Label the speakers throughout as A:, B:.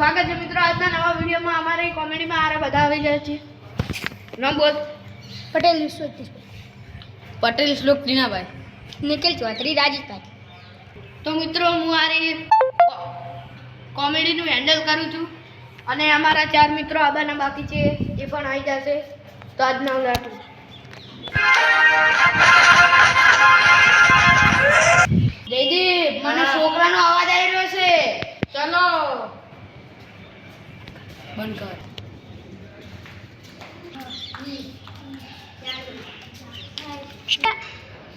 A: સ્વાગત છે મિત્રો આજના નવા વિડીયોમાં। અમારી કોમેડીમાં આરે બધા આવી ગયા છે। નામ બોલ।
B: પટેલ વિશ્વજીત,
A: પટેલ શ્લોક ટીનાભાઈ,
B: નિખિલ ચૌધરી, રાજેશભાઈ।
A: તો મિત્રો હું આરે કોમેડીનું હેન્ડલ કરું છું અને અમારા 4 મિત્રો આવવાના બાકી છે, એ પણ આવી જશે। તો આજના ઉલાટું જયદીપ, મને છોકરાનો અવાજ આવી રહ્યો છે, ચલો બંધ કર।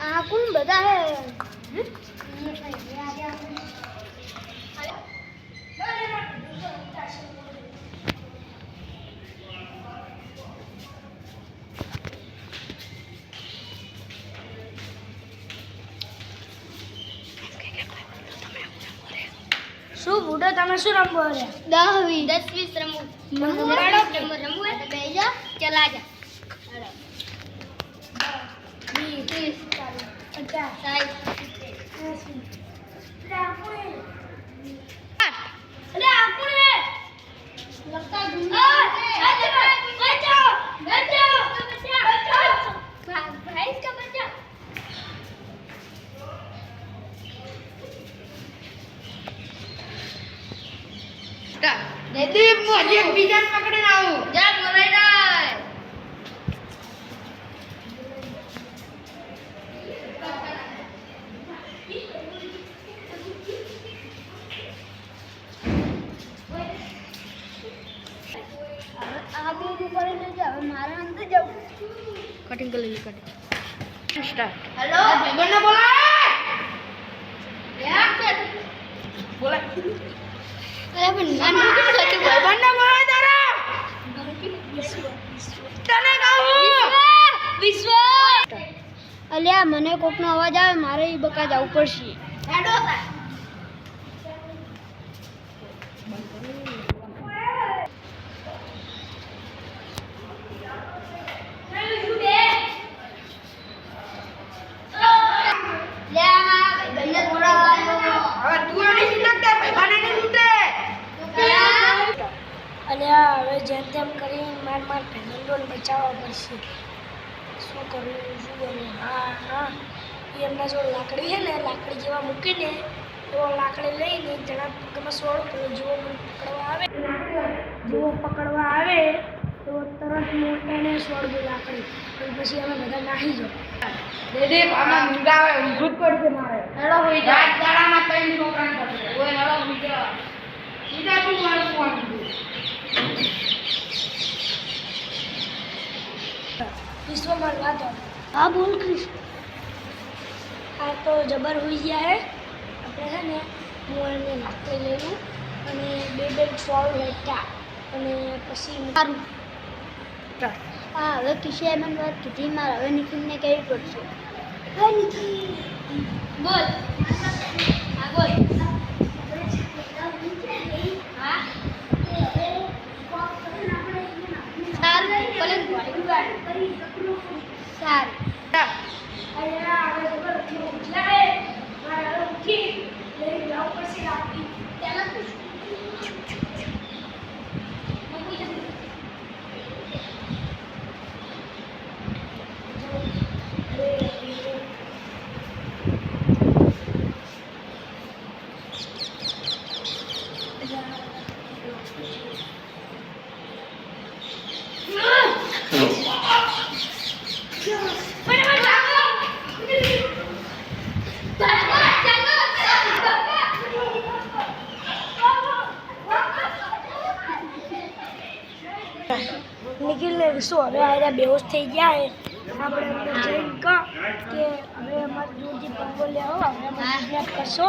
B: આ કોણ બધા હે? શું બુડો તમે શું રમવો છે? 10-20 રમવું રમવું એટલે બે જા ચલા જા 20-30
A: જયદીપ, હું હજી એક બીજાને પકડીને આવું। જા બોલાઈ જાય।
B: આ બે ઉપર જજો, હવે મારા અંદર જાવ
A: કટિંગ કરી લેજો, કટિંગ સ્ટાર્ટ। હેલો ભાઈબંધને બોલાય, યાર છે બોલાય।
B: અરે પણ નામ કેમ સાચું
A: ભાઈબંધને બોલાય તારા, તને કહું
B: વિશ્વ। અલ્યા મને કોકનો અવાજ આવે, મારે ઈ બકા જવું પડશે।
A: હેડો તા
B: અલ્યા હવે જેમ તેમ કરીને માર ભાઈબંધોને બચાવવા પડશે। શું કરવું શું કરવું? હા એ એમના જો લાકડી છે ને, લાકડી જેવા મૂકીને એવો લાકડી લઈને જણા પગમાં સોળ જેવો પકડવા આવે તો તરત એને સોળ દો લાકડી, અને પછી અમે બધા નાહી જાઓ।
A: જયદીપ, આમાં મુંડા આવે, ઊંઘું જ પડશે મારે। હેડો હોઈ જા, દાડામાં 3 છોકરાને પડશે। ઓય હેડો હોઈ જા, સીધા તું મારું ફોન
B: વિશ્વમાં વાત હા બોલ ક્રિશ। આ તો જબર હોઈ ગયા હે, આપણે છે ને હું એને લાકડી લઈ લઉં અને બે સોળ લેટા અને પછી મારું હા હવે કિશોરે મને વાત કીધી, મારે હવે નિખિલને કહેવી પડશે। હવે નિખિલ બોલ, હા બોલ। નિખિલ ને વિશ્વ હવે આયા બેહોશ થઈ ગયા હે, આપણે અંદર જઈને કહો કે હવે અમારી જોડથી પંગો લેવો, હવે અમે કિડનેપ કરશો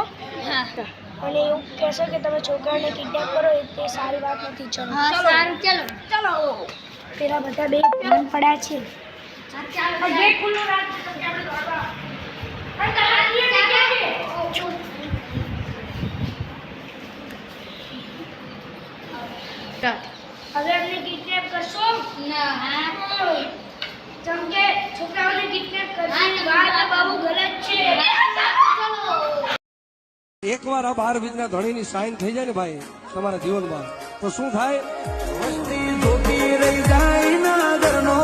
B: અને એવું કહેશો કે તમે છોકરાને કિડનેપ કરો એ તે સારી વાત નથી। ચલો સારું, ચલો પેલા બધા બે ફોન પડ્યા છે, ગેટ ખુલ્લું રાખ। હવે અમને કિડનેપ કરશો ના? જેમ કે છોકરાઓને કિડનેપ કરવાની વાત બાબુ ગલત છે।
C: એકવાર આ 12 બીજના ધણીની સાઈન થઈ જાય ને ભાઈ તમારા જીવનમાં તો શું થાય? વસ્તી જોતી રહી જાય ના ઘરનો